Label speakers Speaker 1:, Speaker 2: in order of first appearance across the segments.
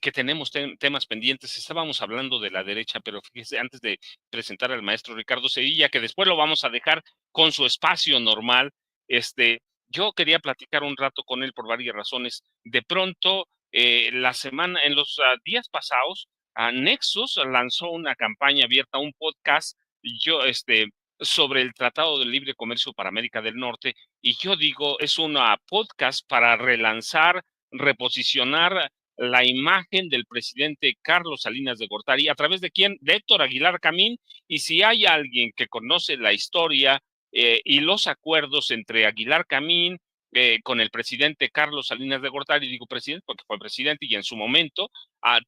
Speaker 1: que tenemos temas pendientes. Estábamos hablando de la derecha, pero fíjese, antes de presentar al maestro Ricardo Sevilla, que después lo vamos a dejar con su espacio normal, yo quería platicar un rato con él por varias razones. De pronto, en los días pasados, Nexus lanzó una campaña abierta, un podcast, yo, sobre el Tratado de Libre Comercio para América del Norte, y yo digo, es una podcast para relanzar, reposicionar la imagen del presidente Carlos Salinas de Gortari. ¿A través de quién? De Héctor Aguilar Camín. Y si hay alguien que conoce la historia y los acuerdos entre Aguilar Camín con el presidente Carlos Salinas de Gortari, digo presidente porque fue presidente y en su momento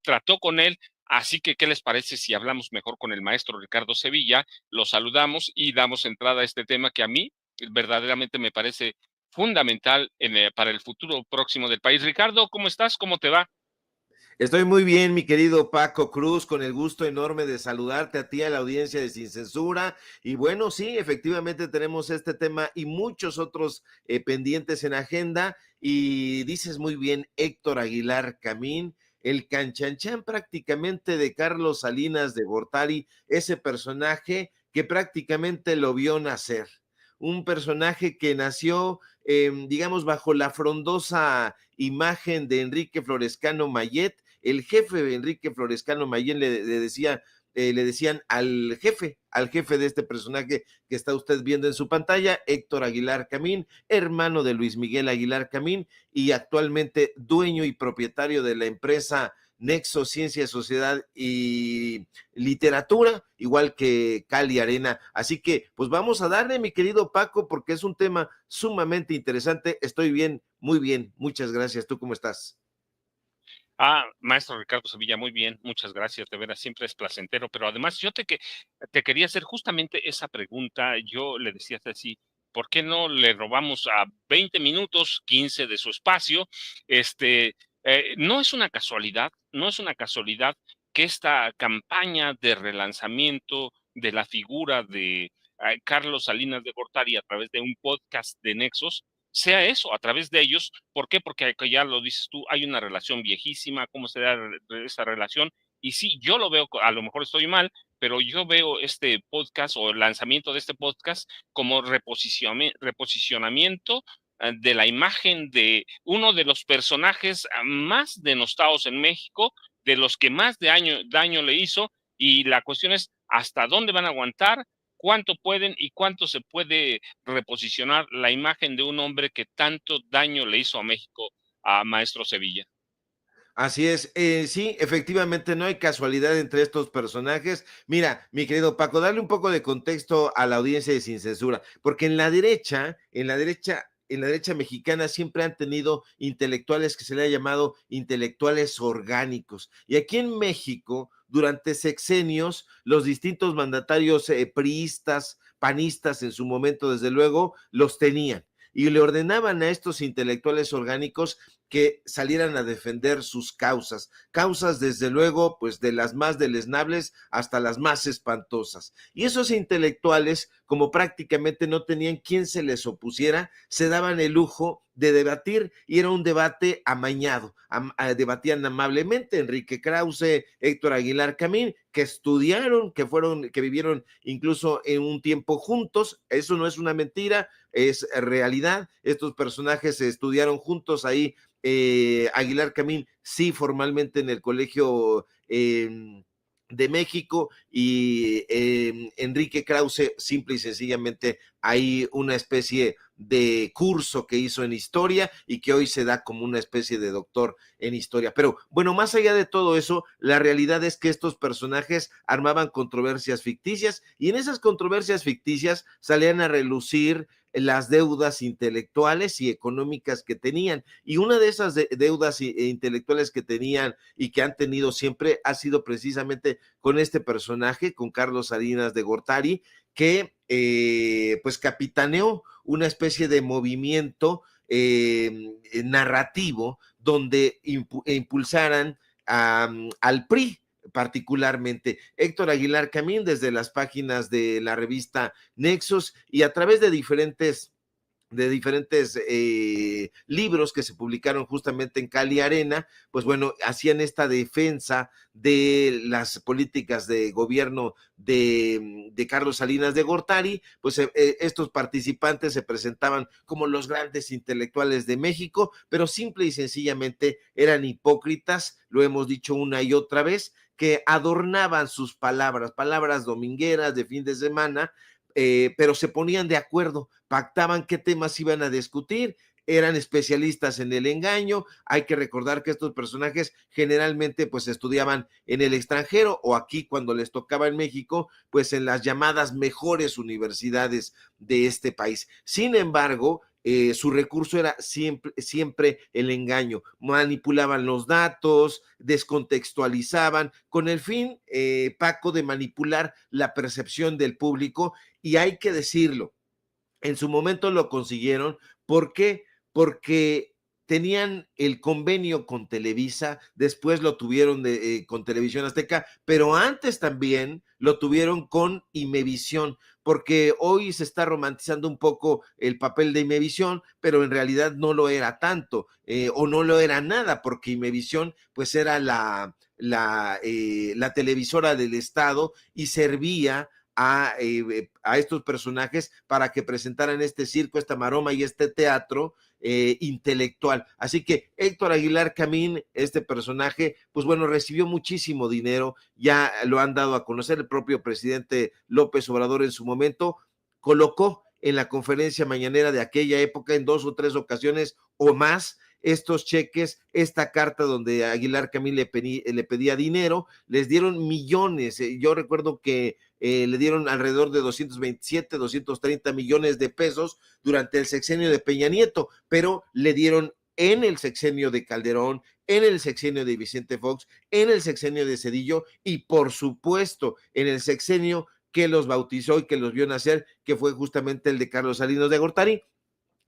Speaker 1: trató con él. Así que, ¿qué les parece si hablamos mejor con el maestro Ricardo Sevilla? Lo saludamos y damos entrada a este tema que a mí verdaderamente me parece fundamental para el futuro próximo del país. Ricardo, ¿cómo estás? ¿Cómo te va?
Speaker 2: Estoy muy bien, mi querido Paco Cruz, con el gusto enorme de saludarte a ti, a la audiencia de Sin Censura. Y bueno, sí, efectivamente tenemos este tema y muchos otros pendientes en agenda. Y dices muy bien, Héctor Aguilar Camín, el canchanchan prácticamente de Carlos Salinas de Gortari, ese personaje que prácticamente lo vio nacer. Un personaje que nació, digamos, bajo la frondosa imagen de Enrique Florescano Mayet. El jefe de Enrique Florescano Mayén le decían al jefe de este personaje que está usted viendo en su pantalla, Héctor Aguilar Camín, hermano de Luis Miguel Aguilar Camín y actualmente dueño y propietario de la empresa Nexo Ciencia, Sociedad y Literatura, igual que Cali Arena. Así que, pues vamos a darle, mi querido Paco, porque es un tema sumamente interesante. Estoy bien, muy bien. Muchas gracias. ¿Tú cómo estás?
Speaker 1: Maestro Ricardo Sevilla, muy bien, muchas gracias, de veras, siempre es placentero, pero además te quería hacer justamente esa pregunta. Yo le decía así, ¿por qué no le robamos a 20 minutos, 15 de su espacio? No es una casualidad, no es una casualidad que esta campaña de relanzamiento de la figura de Carlos Salinas de Gortari a través de un podcast de Nexos sea eso, a través de ellos. ¿Por qué? Porque ya lo dices tú, hay una relación viejísima, ¿cómo se da esa relación? Y sí, yo lo veo, a lo mejor estoy mal, pero yo veo este podcast o el lanzamiento de este podcast como reposicionamiento de la imagen de uno de los personajes más denostados en México, de los que más daño le hizo, y la cuestión es hasta dónde van a aguantar, cuánto pueden y cuánto se puede reposicionar la imagen de un hombre que tanto daño le hizo a México, a Maestro Sevilla.
Speaker 2: Así es, sí, efectivamente no hay casualidad entre estos personajes. Mira, mi querido Paco, darle un poco de contexto a la audiencia de Sin Censura, porque en la derecha mexicana siempre han tenido intelectuales que se le ha llamado intelectuales orgánicos. Y aquí en México, durante sexenios, los distintos mandatarios priistas, panistas en su momento, desde luego, los tenían y le ordenaban a estos intelectuales orgánicos que salieran a defender sus causas desde luego, pues de las más deleznables hasta las más espantosas. Y esos intelectuales, como prácticamente no tenían quien se les opusiera, se daban el lujo de debatir y era un debate amañado. Debatían amablemente Enrique Krause, Héctor Aguilar Camín, que estudiaron, que vivieron incluso en un tiempo juntos. Eso no es una mentira, es realidad. Estos personajes se estudiaron juntos ahí. Aguilar Camín sí formalmente en el Colegio de México y Enrique Krause simple y sencillamente hay una especie de curso que hizo en historia y que hoy se da como una especie de doctor en historia. Pero bueno, más allá de todo eso, la realidad es que estos personajes armaban controversias ficticias y en esas controversias ficticias salían a relucir las deudas intelectuales y económicas que tenían. Y una de esas deudas intelectuales que tenían y que han tenido siempre ha sido precisamente con este personaje, con Carlos Salinas de Gortari, que pues capitaneó una especie de movimiento narrativo donde impulsaran al PRI, particularmente Héctor Aguilar Camín desde las páginas de la revista Nexos y a través de diferentes de diferentes libros que se publicaron justamente en Cali Arena, pues bueno, hacían esta defensa de las políticas de gobierno de Carlos Salinas de Gortari. Pues estos participantes se presentaban como los grandes intelectuales de México, pero simple y sencillamente eran hipócritas, lo hemos dicho una y otra vez, que adornaban sus palabras, palabras domingueras de fin de semana, pero se ponían de acuerdo, pactaban qué temas iban a discutir, eran especialistas en el engaño. Hay que recordar que estos personajes generalmente pues estudiaban en el extranjero o aquí cuando les tocaba en México, pues en las llamadas mejores universidades de este país. Sin embargo, su recurso era siempre el engaño. Manipulaban los datos, descontextualizaban, con el fin, Paco, de manipular la percepción del público. Y hay que decirlo, en su momento lo consiguieron. ¿Por qué? Porque tenían el convenio con Televisa, después lo tuvieron con Televisión Azteca, pero antes también lo tuvieron con Imevisión, porque hoy se está romantizando un poco el papel de Imevisión, pero en realidad no lo era tanto, o no lo era nada, porque Imevisión pues era la televisora del Estado y servía a estos personajes para que presentaran este circo, esta maroma y este teatro intelectual. Así que Héctor Aguilar Camín, este personaje, pues bueno, recibió muchísimo dinero, ya lo han dado a conocer el propio presidente López Obrador en su momento, colocó en la conferencia mañanera de aquella época en 2 o 3 ocasiones o más estos cheques, esta carta donde Aguilar Camín le pedía dinero, les dieron millones. Yo recuerdo que le dieron alrededor de 227, 230 millones de pesos durante el sexenio de Peña Nieto, pero le dieron en el sexenio de Calderón, en el sexenio de Vicente Fox, en el sexenio de Cedillo y por supuesto en el sexenio que los bautizó y que los vio nacer, que fue justamente el de Carlos Salinas de Gortari.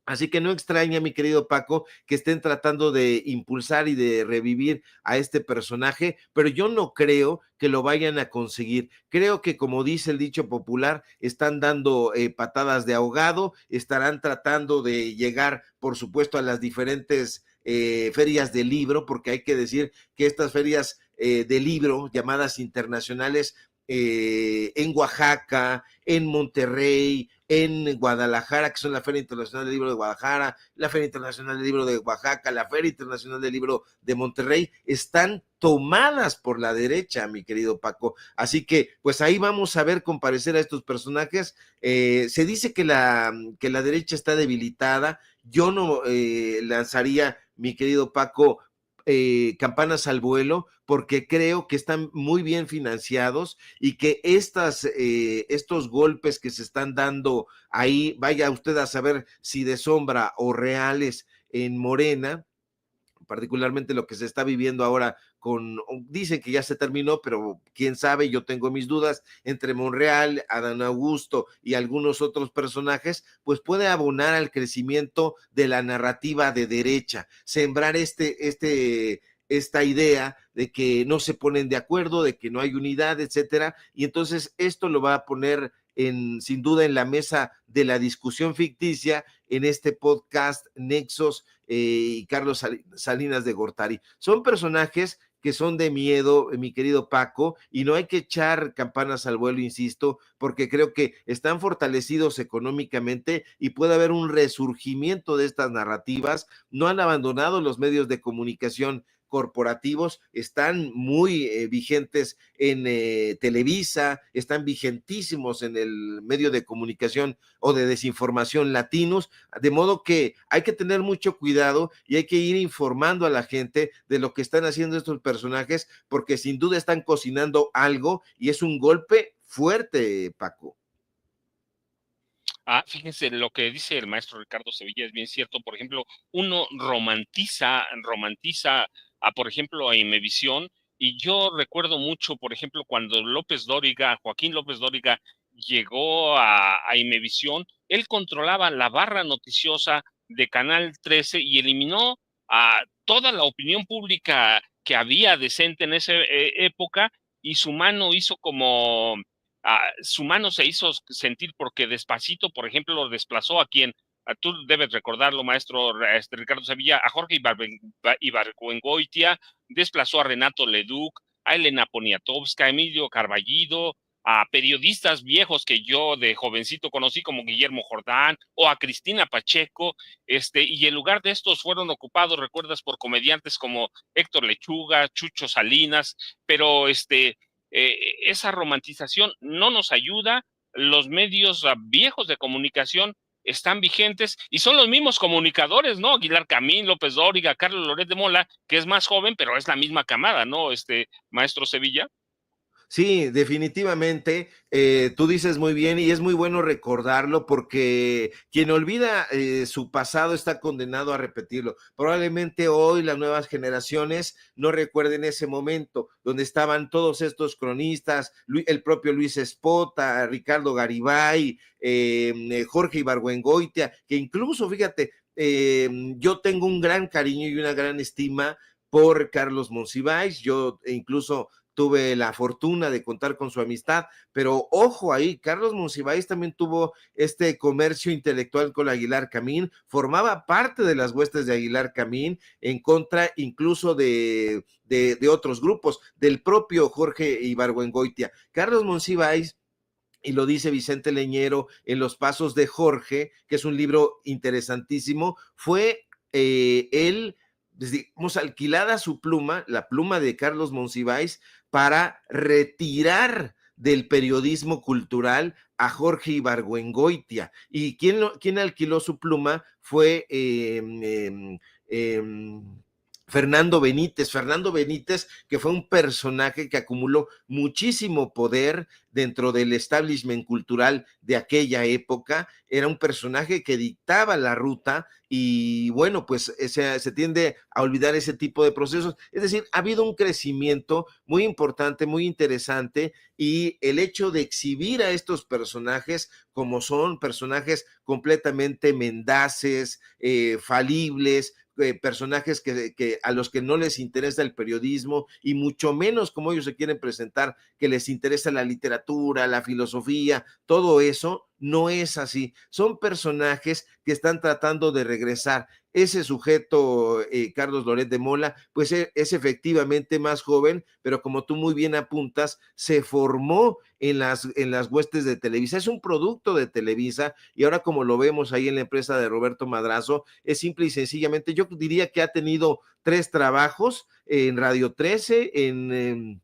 Speaker 2: Así que no extraña, mi querido Paco, que estén tratando de impulsar y de revivir a este personaje, pero yo no creo que lo vayan a conseguir. Creo que, como dice el dicho popular, están dando patadas de ahogado, estarán tratando de llegar, por supuesto, a las diferentes ferias de libro, porque hay que decir que estas ferias de libro, llamadas internacionales, en Oaxaca, en Monterrey, en Guadalajara, que son la Feria Internacional del Libro de Guadalajara, la Feria Internacional del Libro de Oaxaca, la Feria Internacional del Libro de Monterrey, están tomadas por la derecha, mi querido Paco. Así que, pues ahí vamos a ver comparecer a estos personajes. Se dice que la derecha está debilitada. Yo no lanzaría, mi querido Paco, campanas al vuelo, porque creo que están muy bien financiados y que estos golpes que se están dando ahí, vaya usted a saber si de sombra o reales en Morena, particularmente lo que se está viviendo ahora dicen que ya se terminó, pero quién sabe, yo tengo mis dudas, entre Monreal, Adán Augusto y algunos otros personajes, pues puede abonar al crecimiento de la narrativa de derecha, sembrar esta idea de que no se ponen de acuerdo, de que no hay unidad, etcétera, y entonces esto lo va a poner sin duda en la mesa de la discusión ficticia en este podcast Nexos y Carlos Salinas de Gortari. Son personajes que son de miedo, mi querido Paco, y no hay que echar campanas al vuelo, insisto, porque creo que están fortalecidos económicamente y puede haber un resurgimiento de estas narrativas. No han abandonado los medios de comunicación corporativos, están muy vigentes en Televisa, están vigentísimos en el medio de comunicación o de desinformación latinos, de modo que hay que tener mucho cuidado y hay que ir informando a la gente de lo que están haciendo estos personajes, porque sin duda están cocinando algo y es un golpe fuerte, Paco.
Speaker 1: Fíjense, lo que dice el maestro Ricardo Sevilla es bien cierto. Por ejemplo, uno romantiza por ejemplo, a Imevisión, y yo recuerdo mucho, por ejemplo, cuando Joaquín López Dóriga llegó a Imevisión, él controlaba la barra noticiosa de Canal 13 y eliminó a toda la opinión pública que había decente en esa época, y su mano se hizo sentir porque Despacito, por ejemplo, lo desplazó a quien tú debes recordarlo, maestro Ricardo Sevilla, a Jorge Ibargüengoitia, desplazó a Renato Leduc, a Elena Poniatowska, a Emilio Carballido, a periodistas viejos que yo de jovencito conocí como Guillermo Jordán o a Cristina Pacheco, y en lugar de estos fueron ocupados, recuerdas, por comediantes como Héctor Lechuga, Chucho Salinas, pero esa romantización no nos ayuda. Los medios viejos de comunicación están vigentes y son los mismos comunicadores, ¿no? Aguilar Camín, López Dóriga, Carlos Loret de Mola, que es más joven, pero es la misma camada, ¿no? Maestro Sevilla.
Speaker 2: Sí, definitivamente, tú dices muy bien y es muy bueno recordarlo porque quien olvida su pasado está condenado a repetirlo. Probablemente hoy las nuevas generaciones no recuerden ese momento donde estaban todos estos cronistas, el propio Luis Espota, Ricardo Garibay, Jorge Ibargüengoitia, que incluso, fíjate, yo tengo un gran cariño y una gran estima por Carlos Monsiváis. Yo incluso tuve la fortuna de contar con su amistad, pero ojo ahí, Carlos Monsiváis también tuvo este comercio intelectual con Aguilar Camín, formaba parte de las huestes de Aguilar Camín, en contra incluso de otros grupos, del propio Jorge Ibargüengoitia. Carlos Monsiváis, y lo dice Vicente Leñero en Los Pasos de Jorge, que es un libro interesantísimo, fue él, digamos, alquilada su pluma, la pluma de Carlos Monsiváis, para retirar del periodismo cultural a Jorge Ibargüengoitia. ¿Y quién alquiló su pluma? Fue Fernando Benítez. Fernando Benítez, que fue un personaje que acumuló muchísimo poder dentro del establishment cultural de aquella época, era un personaje que dictaba la ruta y bueno, pues se tiende a olvidar ese tipo de procesos. Es decir, ha habido un crecimiento muy importante, muy interesante, y el hecho de exhibir a estos personajes como son personajes completamente mendaces, falibles, personajes que a los que no les interesa el periodismo y mucho menos como ellos se quieren presentar, que les interesa la literatura, la filosofía, todo eso no es así. Son personajes que están tratando de regresar. Ese sujeto, Carlos Loret de Mola, pues es efectivamente más joven, pero como tú muy bien apuntas, se formó en las huestes de Televisa. Es un producto de Televisa y ahora como lo vemos ahí en la empresa de Roberto Madrazo, es simple y sencillamente, yo diría que ha tenido 3 trabajos en Radio 13, en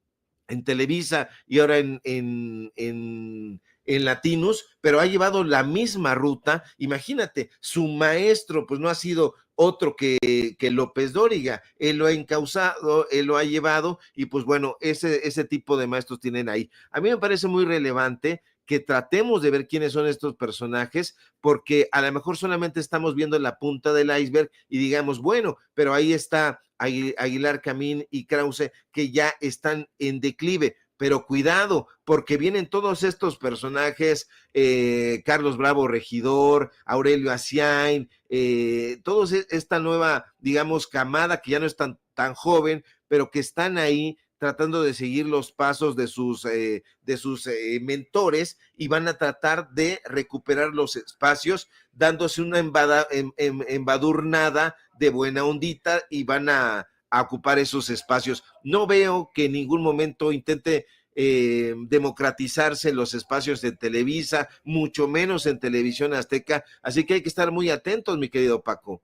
Speaker 2: Televisa y ahora en Latinos, pero ha llevado la misma ruta. Imagínate, su maestro pues no ha sido otro que López Dóriga, él lo ha encauzado, él lo ha llevado y pues bueno, ese tipo de maestros tienen ahí. A mí me parece muy relevante que tratemos de ver quiénes son estos personajes, porque a lo mejor solamente estamos viendo la punta del iceberg y digamos, bueno, pero ahí está Aguilar Camín y Krause, que ya están en declive. Pero cuidado, porque vienen todos estos personajes, Carlos Bravo Regidor, Aurelio Asiain, todos esta nueva, digamos, camada que ya no es tan joven, pero que están ahí tratando de seguir los pasos de sus mentores y van a tratar de recuperar los espacios dándose una embadurnada de buena ondita y van a ocupar esos espacios. No veo que en ningún momento intente democratizarse los espacios de Televisa, mucho menos en Televisión Azteca, así que hay que estar muy atentos, mi querido Paco.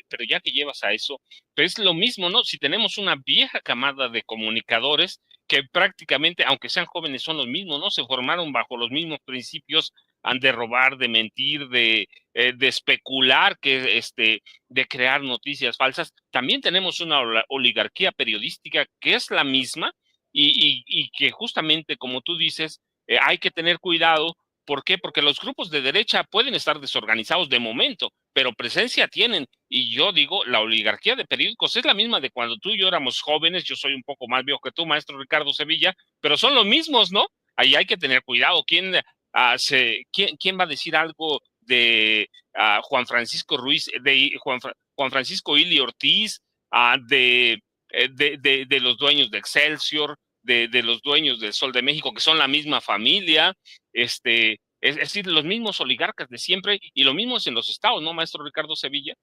Speaker 1: Pero ya que llevas a eso, pues es lo mismo, ¿no? Si tenemos una vieja camada de comunicadores que prácticamente, aunque sean jóvenes, son los mismos, ¿no? Se formaron bajo los mismos principios, han de robar, de mentir, de especular, de crear noticias falsas. También tenemos una oligarquía periodística que es la misma y que justamente, como tú dices, hay que tener cuidado. ¿Por qué? Porque los grupos de derecha pueden estar desorganizados de momento, pero presencia tienen. Y yo digo, la oligarquía de periódicos es la misma de cuando tú y yo éramos jóvenes. Yo soy un poco más viejo que tú, maestro Ricardo Sevilla, pero son los mismos, ¿no? Ahí hay que tener cuidado. ¿Quién va a decir algo de Juan Francisco Ruiz, de Juan Francisco Ili Ortiz, de los dueños de Excelsior, de los dueños del Sol de México, que son la misma familia? Es decir, los mismos oligarcas de siempre, y lo mismo es en los estados, ¿no, maestro Ricardo Sevilla?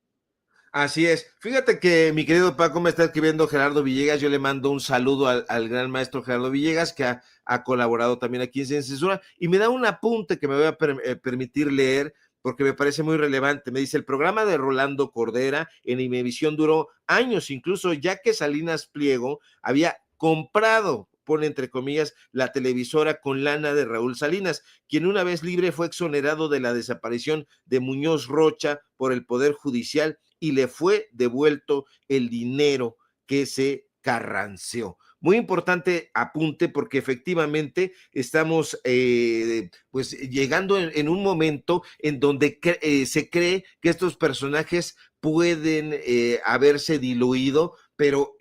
Speaker 2: Así es. Fíjate que mi querido Paco me está escribiendo Gerardo Villegas. Yo le mando un saludo al gran maestro Gerardo Villegas, que ha colaborado también aquí en Sin Censura, y me da un apunte que me voy a permitir leer porque me parece muy relevante. Me dice: el programa de Rolando Cordera en Imevisión duró años, incluso ya que Salinas Pliego había comprado, pone entre comillas, la televisora con lana de Raúl Salinas, quien una vez libre fue exonerado de la desaparición de Muñoz Rocha por el Poder Judicial y le fue devuelto el dinero que se carranceó. Muy importante apunte, porque efectivamente estamos pues llegando en un momento en donde se cree que estos personajes pueden haberse diluido, pero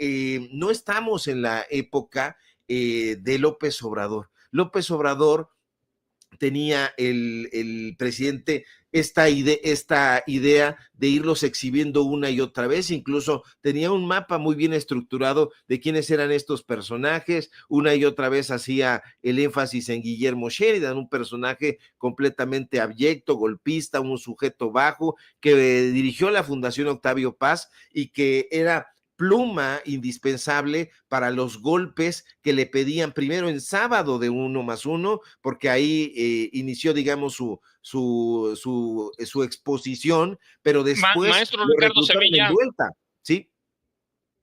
Speaker 2: no estamos en la época de López Obrador. López Obrador tenía el presidente esta idea de irlos exhibiendo una y otra vez. Incluso tenía un mapa muy bien estructurado de quiénes eran estos personajes. Una y otra vez hacía el énfasis en Guillermo Sheridan, un personaje completamente abyecto, golpista, un sujeto bajo, que dirigió la Fundación Octavio Paz y que era pluma indispensable para los golpes que le pedían primero en Sábado de 1+1, porque ahí inició, digamos, su exposición, pero después
Speaker 1: Maestro
Speaker 2: lo
Speaker 1: Ricardo
Speaker 2: reclutaron en
Speaker 1: Sevilla,
Speaker 2: Vuelta, ¿sí?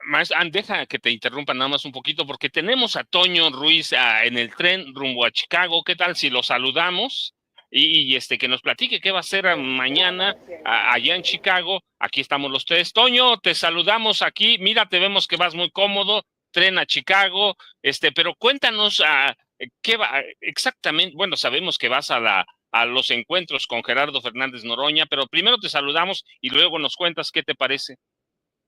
Speaker 1: maestro, deja que te interrumpa nada más un poquito, porque tenemos a Toño Ruiz en el tren rumbo a Chicago. ¿Qué tal si lo saludamos? Que nos platique qué va a hacer mañana allá en Chicago. Aquí estamos los tres. Toño, te saludamos aquí. Mira, te vemos que vas muy cómodo. Tren a Chicago. Pero cuéntanos qué va exactamente. Bueno, sabemos que vas a los encuentros con Gerardo Fernández Noroña, pero primero te saludamos y luego nos cuentas qué te parece.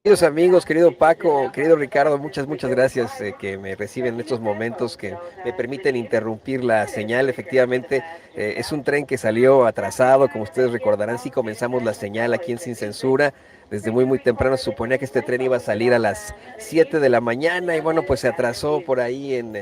Speaker 3: Queridos amigos, querido Paco, querido Ricardo, muchas gracias que me reciben en estos momentos, que me permiten interrumpir la señal. Efectivamente, es un tren que salió atrasado, como ustedes recordarán. Sí comenzamos la señal aquí en Sin Censura. Desde muy temprano se suponía que este tren iba a salir a las 7 de la mañana y bueno, pues se atrasó por ahí en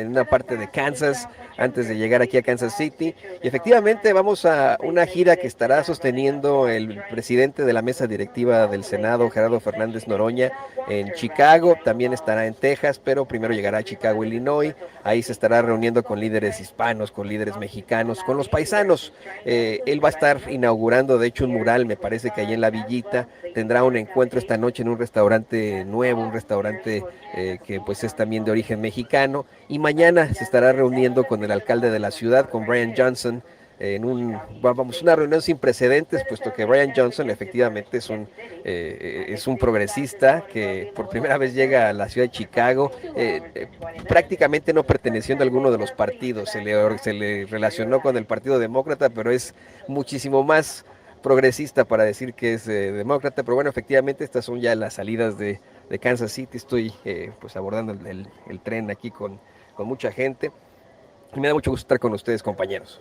Speaker 3: una parte de Kansas antes de llegar aquí a Kansas City. Y efectivamente vamos a una gira que estará sosteniendo el presidente de la mesa directiva del Senado, Gerardo Fernández Noroña, en Chicago. También estará en Texas, pero primero llegará a Chicago, Illinois. Ahí se estará reuniendo con líderes hispanos, con líderes mexicanos, con los paisanos. Él va a estar inaugurando, de hecho, un mural, me parece que allí en la Villita. Tendrá un encuentro esta noche en un restaurante nuevo, un restaurante que pues es también de origen mexicano. Y mañana se estará reuniendo con el alcalde de la ciudad, con Brian Johnson, en una reunión sin precedentes, puesto que Brian Johnson efectivamente es un progresista que por primera vez llega a la ciudad de Chicago, prácticamente no perteneciendo a alguno de los partidos. Se le relacionó con el Partido Demócrata, pero es muchísimo más progresista para decir que es demócrata. Pero bueno, efectivamente estas son ya las salidas de Kansas City. Estoy pues abordando el tren aquí con mucha gente y me da mucho gusto estar con ustedes, compañeros.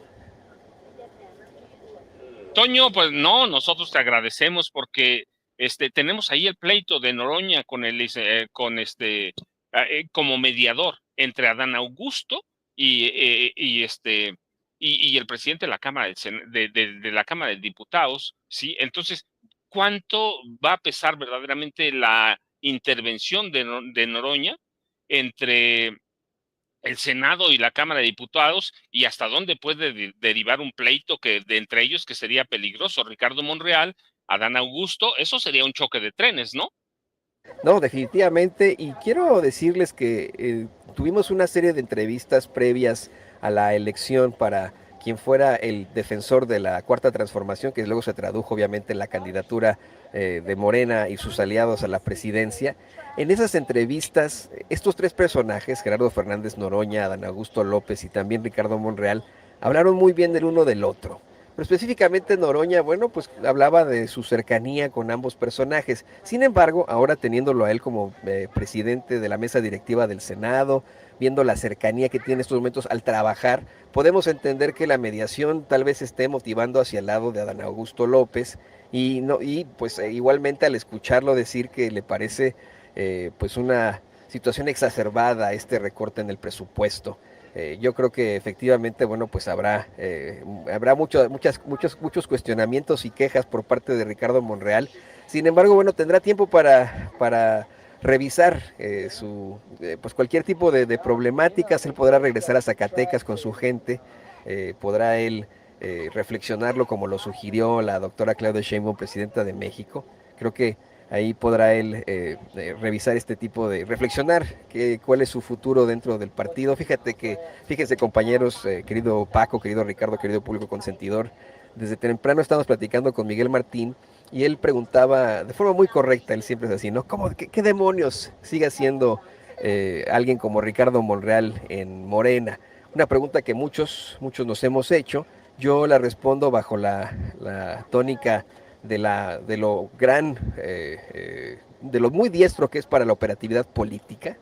Speaker 1: Toño, pues no, nosotros te agradecemos porque tenemos ahí el pleito de Noroña con como mediador entre Adán Augusto y el presidente de la Cámara de la Cámara de Diputados, ¿sí? Entonces, ¿cuánto va a pesar verdaderamente la intervención de Noroña entre el Senado y la Cámara de Diputados, y hasta dónde puede derivar un pleito que de entre ellos que sería peligroso? Ricardo Monreal, Adán Augusto, eso sería un choque de trenes, ¿no?
Speaker 3: No, definitivamente, y quiero decirles que tuvimos una serie de entrevistas previas a la elección para quien fuera el defensor de la Cuarta Transformación, que luego se tradujo obviamente en la candidatura de Morena y sus aliados a la presidencia. En esas entrevistas, estos tres personajes, Gerardo Fernández Noroña, Adán Augusto López y también Ricardo Monreal, hablaron muy bien del uno del otro. Pero específicamente Noroña, bueno, pues hablaba de su cercanía con ambos personajes. Sin embargo, ahora teniéndolo a él como presidente de la mesa directiva del Senado, viendo la cercanía que tiene en estos momentos al trabajar, podemos entender que la mediación tal vez esté motivando hacia el lado de Adán Augusto López y pues igualmente al escucharlo decir que le parece pues una situación exacerbada este recorte en el presupuesto. Yo creo que efectivamente, bueno, pues habrá muchos cuestionamientos y quejas por parte de Ricardo Monreal. Sin embargo, bueno, tendrá tiempo para revisar pues cualquier tipo de problemáticas. Él podrá regresar a Zacatecas con su gente, podrá él reflexionarlo como lo sugirió la doctora Claudia Sheinbaum, presidenta de México. Creo que ahí podrá él revisar este tipo reflexionar cuál es su futuro dentro del partido. Fíjense compañeros, querido Paco, querido Ricardo, querido público consentidor, desde temprano estamos platicando con Miguel Martín y él preguntaba de forma muy correcta, él siempre es así, ¿no? ¿Qué demonios sigue siendo alguien como Ricardo Monreal en Morena? Una pregunta que muchos nos hemos hecho. Yo la respondo bajo la tónica de lo de lo muy diestro que es para la operatividad política,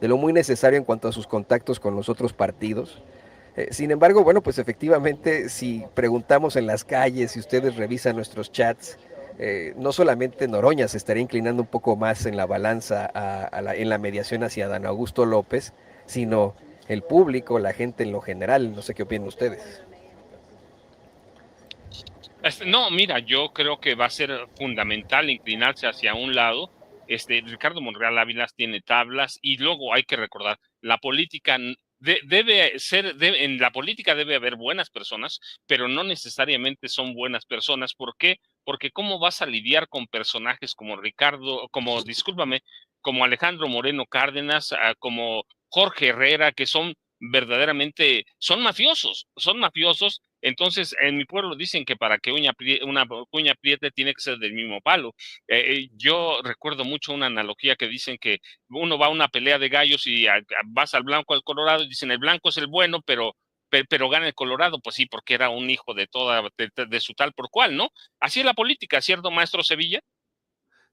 Speaker 3: de lo muy necesario en cuanto a sus contactos con los otros partidos. Sin embargo, bueno, pues efectivamente, si preguntamos en las calles, si ustedes revisan nuestros chats, no solamente Noroña se estaría inclinando un poco más en la balanza en la mediación hacia Dan Augusto López, sino el público, la gente en lo general. No sé qué opinan ustedes.
Speaker 1: No, mira, yo creo que va a ser fundamental inclinarse hacia un lado. Ricardo Monreal Ávila tiene tablas y luego hay que recordar, la política en la política debe haber buenas personas, pero no necesariamente son buenas personas. ¿Por qué? Porque ¿cómo vas a lidiar con personajes discúlpame, como Alejandro Moreno Cárdenas, como Jorge Herrera, que son mafiosos? Entonces, en mi pueblo dicen que para que una cuña apriete tiene que ser del mismo palo. Yo recuerdo mucho una analogía que dicen que uno va a una pelea de gallos y vas al blanco al colorado y dicen el blanco es el bueno, pero gana el colorado. Pues sí, porque era un hijo de su tal por cual, ¿no? Así es la política, ¿cierto, maestro Sevilla?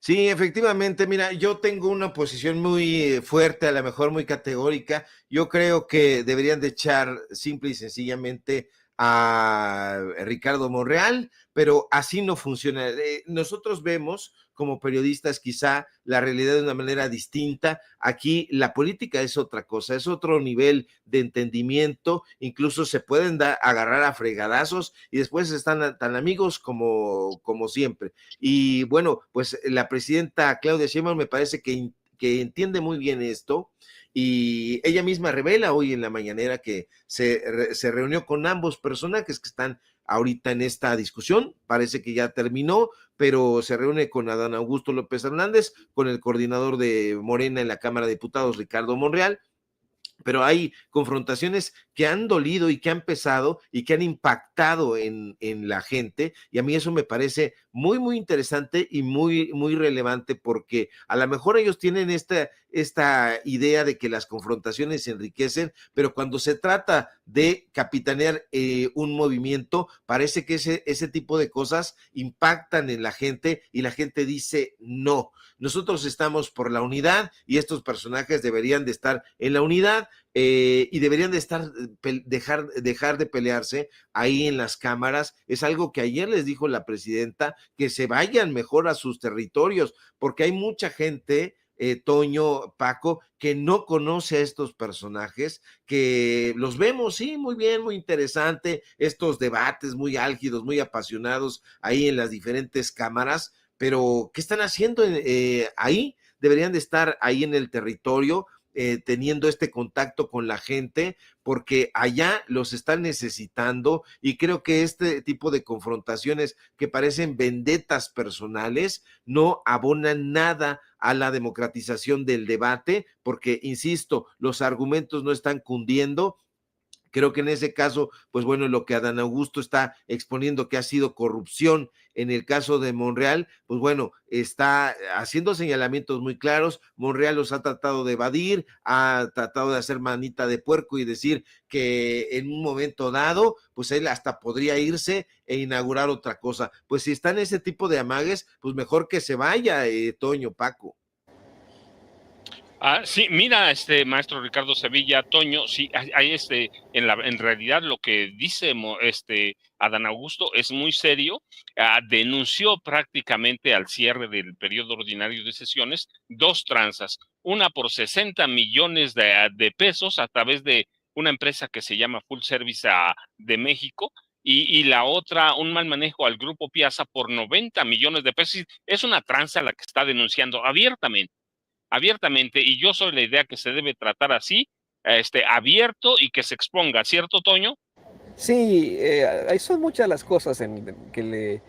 Speaker 2: Sí, efectivamente, mira, yo tengo una posición muy fuerte, a lo mejor muy categórica. Yo creo que deberían de echar simple y sencillamente a Ricardo Monreal, pero así no funciona. Nosotros vemos como periodistas quizá la realidad de una manera distinta. Aquí la política es otra cosa, es otro nivel de entendimiento, incluso se pueden agarrar a fregadazos y después están tan amigos como siempre. Y bueno, pues la presidenta Claudia Sheinbaum me parece que entiende muy bien esto y ella misma revela hoy en la mañanera que se reunió con ambos personajes que están ahorita en esta discusión, parece que ya terminó, pero se reúne con Adán Augusto López Hernández, con el coordinador de Morena en la Cámara de Diputados, Ricardo Monreal, pero hay confrontaciones que han dolido y que han pesado y que han impactado en la gente, y a mí eso me parece muy interesante y muy relevante, porque a lo mejor ellos tienen esta idea de que las confrontaciones se enriquecen, pero cuando se trata de capitanear un movimiento, parece que ese tipo de cosas impactan en la gente y la gente dice no. Nosotros estamos por la unidad y estos personajes deberían de estar en la unidad y deberían de dejar de pelearse ahí en las cámaras. Es algo que ayer les dijo la presidenta, que se vayan mejor a sus territorios, porque hay mucha gente, Toño, Paco, que no conoce a estos personajes, que los vemos, sí, muy bien, muy interesante, estos debates muy álgidos, muy apasionados ahí en las diferentes cámaras, pero ¿qué están haciendo ahí? Deberían de estar ahí en el territorio, teniendo este contacto con la gente, porque allá los están necesitando, y creo que este tipo de confrontaciones que parecen vendetas personales no abonan nada a la democratización del debate, porque, insisto, los argumentos no están cundiendo. Creo que en ese caso, pues bueno, lo que Adán Augusto está exponiendo que ha sido corrupción en el caso de Monreal, pues bueno, está haciendo señalamientos muy claros. Monreal los ha tratado de evadir, ha tratado de hacer manita de puerco y decir que en un momento dado, pues él hasta podría irse e inaugurar otra cosa. Pues si está en ese tipo de amagues, pues mejor que se vaya, Toño, Paco.
Speaker 1: Sí, mira, maestro Ricardo Sevilla, Toño, sí, hay en realidad lo que dice Adán Augusto es muy serio. Denunció prácticamente al cierre del periodo ordinario de sesiones dos tranzas, una por 60 millones de pesos a través de una empresa que se llama Full Service de México, y la otra, un mal manejo al Grupo Piazza por 90 millones de pesos. Es una tranza la que está denunciando abiertamente, y yo soy la idea que se debe tratar así, abierto, y que se exponga, ¿cierto, Toño?
Speaker 3: Sí, ahí son muchas las cosas que le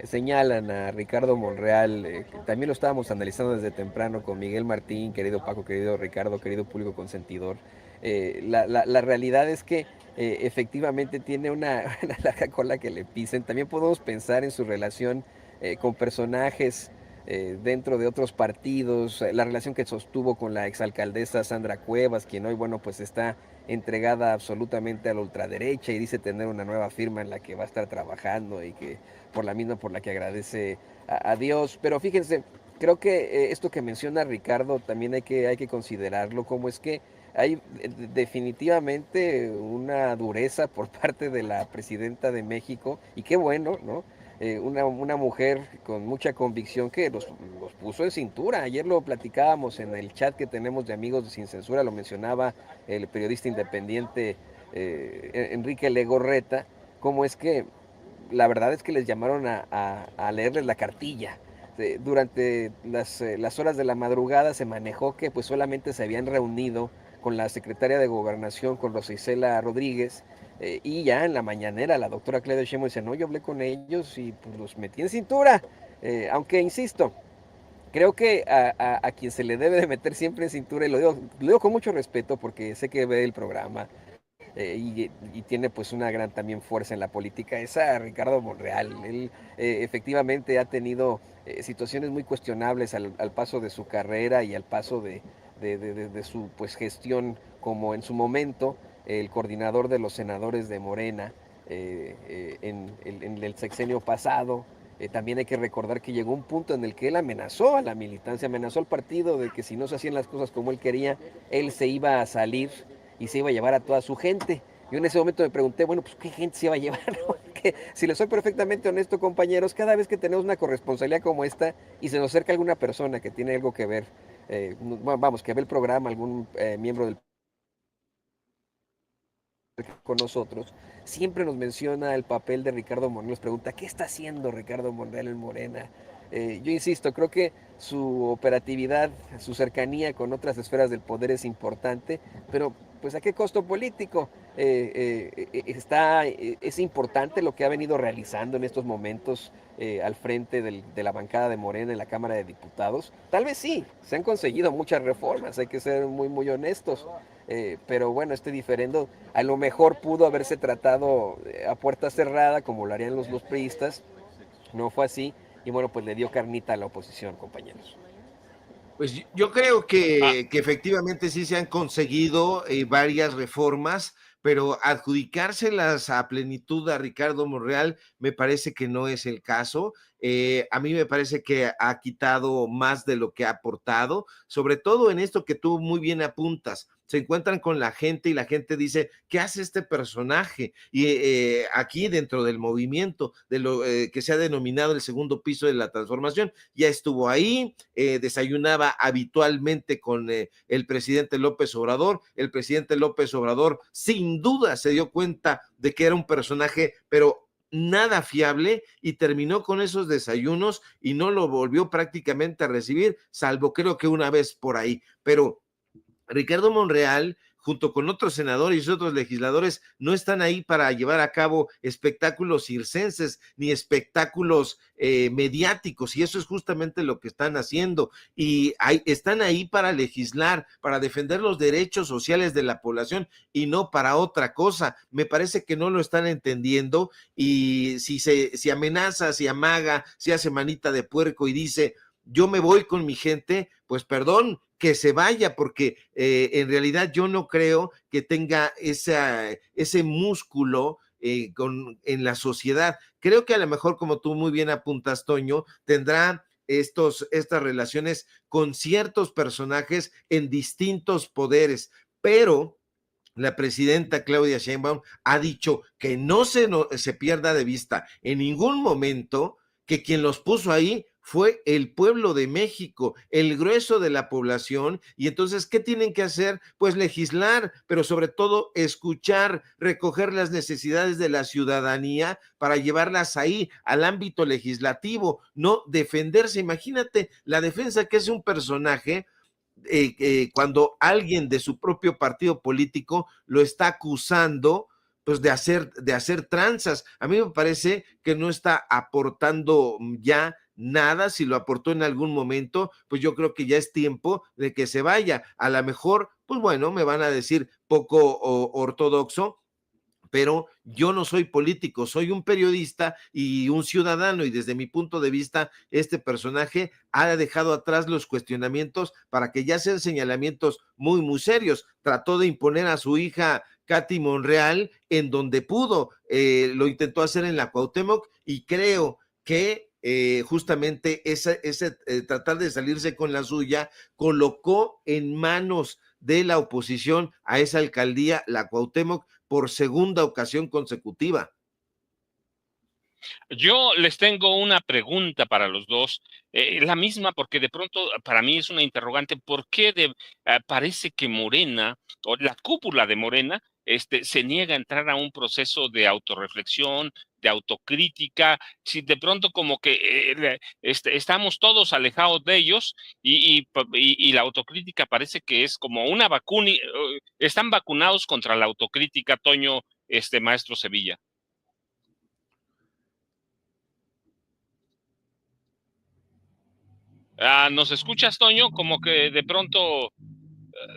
Speaker 3: señalan a Ricardo Monreal. Que también lo estábamos analizando desde temprano con Miguel Martín, querido Paco, querido Ricardo, querido público consentidor. La realidad es que efectivamente tiene una larga cola que le pisen. También podemos pensar en su relación con personajes dentro de otros partidos, la relación que sostuvo con la exalcaldesa Sandra Cuevas, quien hoy, bueno, pues está entregada absolutamente a la ultraderecha y dice tener una nueva firma en la que va a estar trabajando y que por la misma por la que agradece a Dios. Pero fíjense, creo que esto que menciona Ricardo también hay que considerarlo, como es que hay definitivamente una dureza por parte de la presidenta de México, y qué bueno, ¿no? Una mujer con mucha convicción que los puso en cintura. Ayer lo platicábamos en el chat que tenemos de Amigos de Sin Censura, lo mencionaba el periodista independiente Enrique Legorreta, cómo es que la verdad es que les llamaron a leerles la cartilla. Durante las horas de la madrugada se manejó que pues solamente se habían reunido con la secretaria de Gobernación, con Rosa Isela Rodríguez, y ya en la mañanera la doctora Claudia Sheinbaum dice, no, yo hablé con ellos y pues los metí en cintura. Aunque insisto, creo que a quien se le debe de meter siempre en cintura, y lo digo con mucho respeto porque sé que ve el programa, y tiene pues una gran también fuerza en la política, es a Ricardo Monreal. Él efectivamente ha tenido situaciones muy cuestionables al paso de su carrera y al paso de su pues gestión como en su momento el coordinador de los senadores de Morena en el sexenio pasado. También hay que recordar que llegó un punto en el que él amenazó a la militancia, amenazó al partido de que si no se hacían las cosas como él quería, él se iba a salir y se iba a llevar a toda su gente. Yo en ese momento me pregunté, bueno, pues ¿qué gente se iba a llevar? Porque si les soy perfectamente honesto, compañeros, cada vez que tenemos una corresponsabilidad como esta y se nos acerca alguna persona que tiene algo que ver, vamos, que ve el programa, algún miembro del con nosotros, siempre nos menciona el papel de Ricardo Monreal, nos pregunta, ¿qué está haciendo Ricardo Monreal en Morena? Yo insisto, creo que su operatividad, su cercanía con otras esferas del poder es importante, pero pues ¿a qué costo político? Es importante lo que ha venido realizando en estos momentos al frente de la bancada de Morena en la Cámara de Diputados. Tal vez sí, se han conseguido muchas reformas, hay que ser muy, muy honestos. Pero bueno, este diferendo a lo mejor pudo haberse tratado a puerta cerrada, como lo harían los priistas. No fue así, y bueno, pues le dio carnita a la oposición, compañeros.
Speaker 2: Pues yo creo que efectivamente sí se han conseguido varias reformas, pero adjudicárselas a plenitud a Ricardo Monreal me parece que no es el caso. A mí me parece que ha quitado más de lo que ha aportado, sobre todo en esto que tú muy bien apuntas. Se encuentran con la gente y la gente dice, ¿qué hace este personaje? Y aquí dentro del movimiento, de lo que se ha denominado el segundo piso de la transformación, ya estuvo ahí, desayunaba habitualmente con el presidente López Obrador. El presidente López Obrador sin duda se dio cuenta de que era un personaje, pero nada fiable, y terminó con esos desayunos y no lo volvió prácticamente a recibir, salvo creo que una vez por ahí. Pero Ricardo Monreal, junto con otros senadores y otros legisladores, no están ahí para llevar a cabo espectáculos circenses ni espectáculos mediáticos, y eso es justamente lo que están haciendo. Y están ahí para legislar, para defender los derechos sociales de la población y no para otra cosa. Me parece que no lo están entendiendo, y si amenaza, si amaga, si hace manita de puerco y dice yo me voy con mi gente, pues perdón, que se vaya, porque en realidad yo no creo que tenga ese músculo en la sociedad. Creo que a lo mejor, como tú muy bien apuntas, Toño, tendrá estas relaciones con ciertos personajes en distintos poderes, pero la presidenta Claudia Sheinbaum ha dicho que no se pierda de vista en ningún momento que quien los puso ahí fue el pueblo de México, el grueso de la población. Y entonces, ¿qué tienen que hacer? Pues legislar, pero sobre todo escuchar, recoger las necesidades de la ciudadanía para llevarlas ahí al ámbito legislativo, no defenderse. Imagínate la defensa que es un personaje cuando alguien de su propio partido político lo está acusando pues de hacer tranzas. A mí me parece que no está aportando ya nada. Si lo aportó en algún momento, pues yo creo que ya es tiempo de que se vaya. A lo mejor, pues bueno, me van a decir poco ortodoxo, pero yo no soy político, soy un periodista y un ciudadano, y desde mi punto de vista, este personaje ha dejado atrás los cuestionamientos para que ya sean señalamientos muy, muy serios. Trató de imponer a su hija Katy Monreal en donde pudo, lo intentó hacer en la Cuauhtémoc, y creo que justamente ese tratar de salirse con la suya colocó en manos de la oposición a esa alcaldía, la Cuauhtémoc, por segunda ocasión consecutiva.
Speaker 1: Yo les tengo una pregunta para los dos, la misma porque de pronto para mí es una interrogante, ¿por qué parece que Morena o la cúpula de Morena se niega a entrar a un proceso de autorreflexión, de autocrítica, si de pronto como que estamos todos alejados de ellos y la autocrítica parece que es como una vacuna, están vacunados contra la autocrítica, Toño, maestro Sevilla? ¿Nos escuchas, Toño? Como que de pronto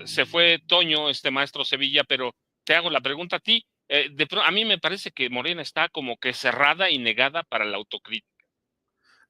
Speaker 1: se fue Toño, maestro Sevilla, pero te hago la pregunta a ti. A mí me parece que Morena está como que cerrada y negada para la autocrítica.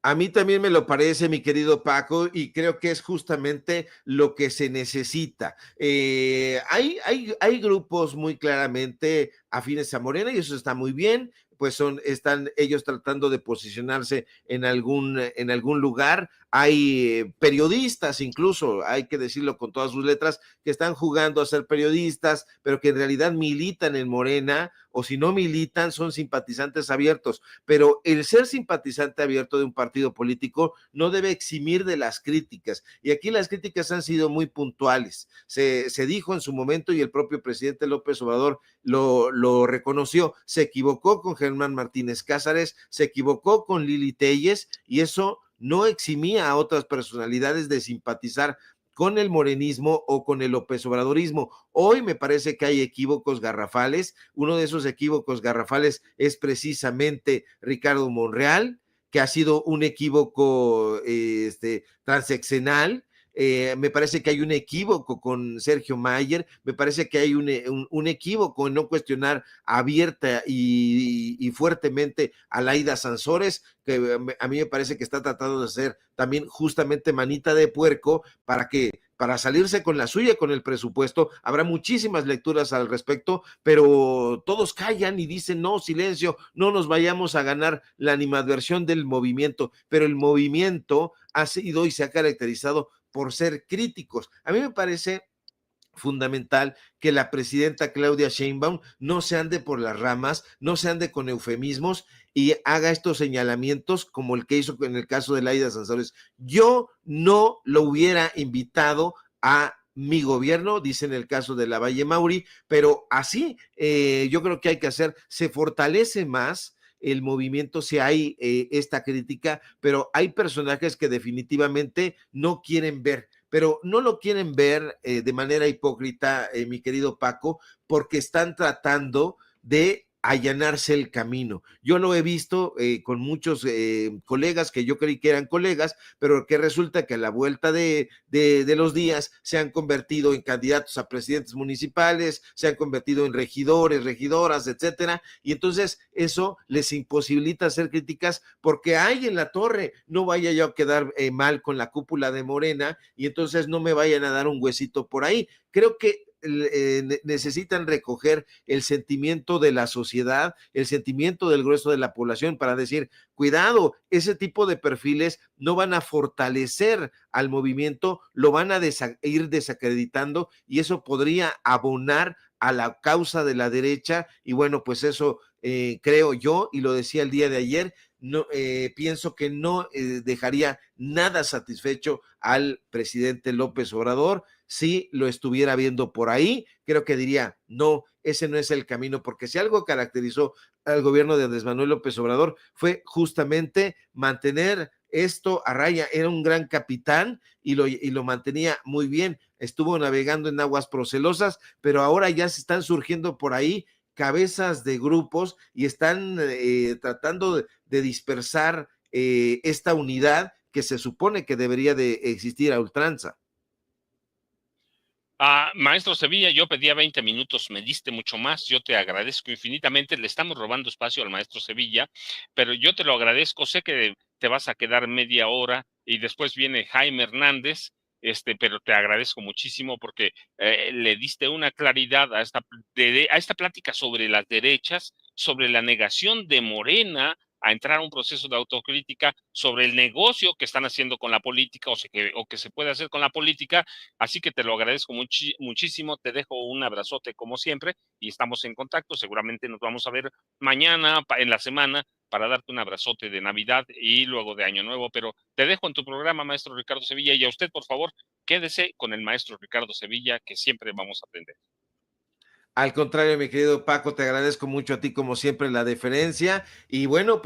Speaker 2: A mí también me lo parece, mi querido Paco, y creo que es justamente lo que se necesita. Hay grupos muy claramente afines a Morena y eso está muy bien, pues están ellos tratando de posicionarse en algún lugar. Hay periodistas, incluso, hay que decirlo con todas sus letras, que están jugando a ser periodistas, pero que en realidad militan en Morena, o si no militan, son simpatizantes abiertos. Pero el ser simpatizante abierto de un partido político no debe eximir de las críticas. Y aquí las críticas han sido muy puntuales. Se dijo en su momento, y el propio presidente López Obrador lo reconoció, se equivocó con Germán Martínez Cázares, se equivocó con Lili Telles, y eso no eximía a otras personalidades de simpatizar con el morenismo o con el López Obradorismo. Hoy me parece que hay equívocos garrafales. Uno de esos equívocos garrafales es precisamente Ricardo Monreal, que ha sido un equívoco transeccional. Me parece que hay un equívoco con Sergio Mayer, me parece que hay un equívoco en no cuestionar abierta y fuertemente a Laida Sansores, que a mí me parece que está tratando de hacer también justamente manita de puerco para salirse con la suya con el presupuesto. Habrá muchísimas lecturas al respecto, pero todos callan y dicen no, silencio, no nos vayamos a ganar la animadversión del movimiento, pero el movimiento ha sido y se ha caracterizado por ser críticos. A mí me parece fundamental que la presidenta Claudia Sheinbaum no se ande por las ramas, no se ande con eufemismos y haga estos señalamientos como el que hizo en el caso de Laida Sansores. Yo no lo hubiera invitado a mi gobierno, dice en el caso de la Valle Mauri, pero así yo creo que hay que hacer, se fortalece más el movimiento si hay esta crítica, pero hay personajes que definitivamente no quieren ver, pero no lo quieren ver de manera hipócrita, mi querido Paco, porque están tratando de allanarse el camino. Yo lo he visto con muchos colegas que yo creí que eran colegas, pero que resulta que a la vuelta de los días se han convertido en candidatos a presidentes municipales, se han convertido en regidores, regidoras, etcétera, y entonces eso les imposibilita hacer críticas porque hay en la torre, no vaya yo a quedar mal con la cúpula de Morena y entonces no me vayan a dar un huesito por ahí. Creo que necesitan recoger el sentimiento de la sociedad, el sentimiento del grueso de la población para decir, cuidado, ese tipo de perfiles no van a fortalecer al movimiento, lo van a ir desacreditando y eso podría abonar a la causa de la derecha y bueno, pues eso creo yo, y lo decía el día de ayer, no, pienso que no dejaría nada satisfecho al presidente López Obrador. Si lo estuviera viendo por ahí, creo que diría, no, ese no es el camino, porque si algo caracterizó al gobierno de Andrés Manuel López Obrador fue justamente mantener esto a raya. Era un gran capitán y lo mantenía muy bien. Estuvo navegando en aguas procelosas, pero ahora ya se están surgiendo por ahí cabezas de grupos y están tratando de dispersar esta unidad que se supone que debería de existir a ultranza.
Speaker 1: Maestro Sevilla, yo pedía 20 minutos, me diste mucho más, yo te agradezco infinitamente, le estamos robando espacio al maestro Sevilla, pero yo te lo agradezco, sé que te vas a quedar media hora y después viene Jaime Hernández, pero te agradezco muchísimo porque le diste una claridad a esta plática sobre las derechas, sobre la negación de Morena a entrar a un proceso de autocrítica, sobre el negocio que están haciendo con la política o que se puede hacer con la política. Así que te lo agradezco muchísimo, te dejo un abrazote como siempre y estamos en contacto. Seguramente nos vamos a ver mañana en la semana para darte un abrazote de Navidad y luego de Año Nuevo, pero te dejo en tu programa, maestro Ricardo Sevilla, y a usted, por favor, quédese con el maestro Ricardo Sevilla, que siempre vamos a aprender.
Speaker 2: Al contrario, mi querido Paco, te agradezco mucho a ti como siempre la deferencia y bueno, pues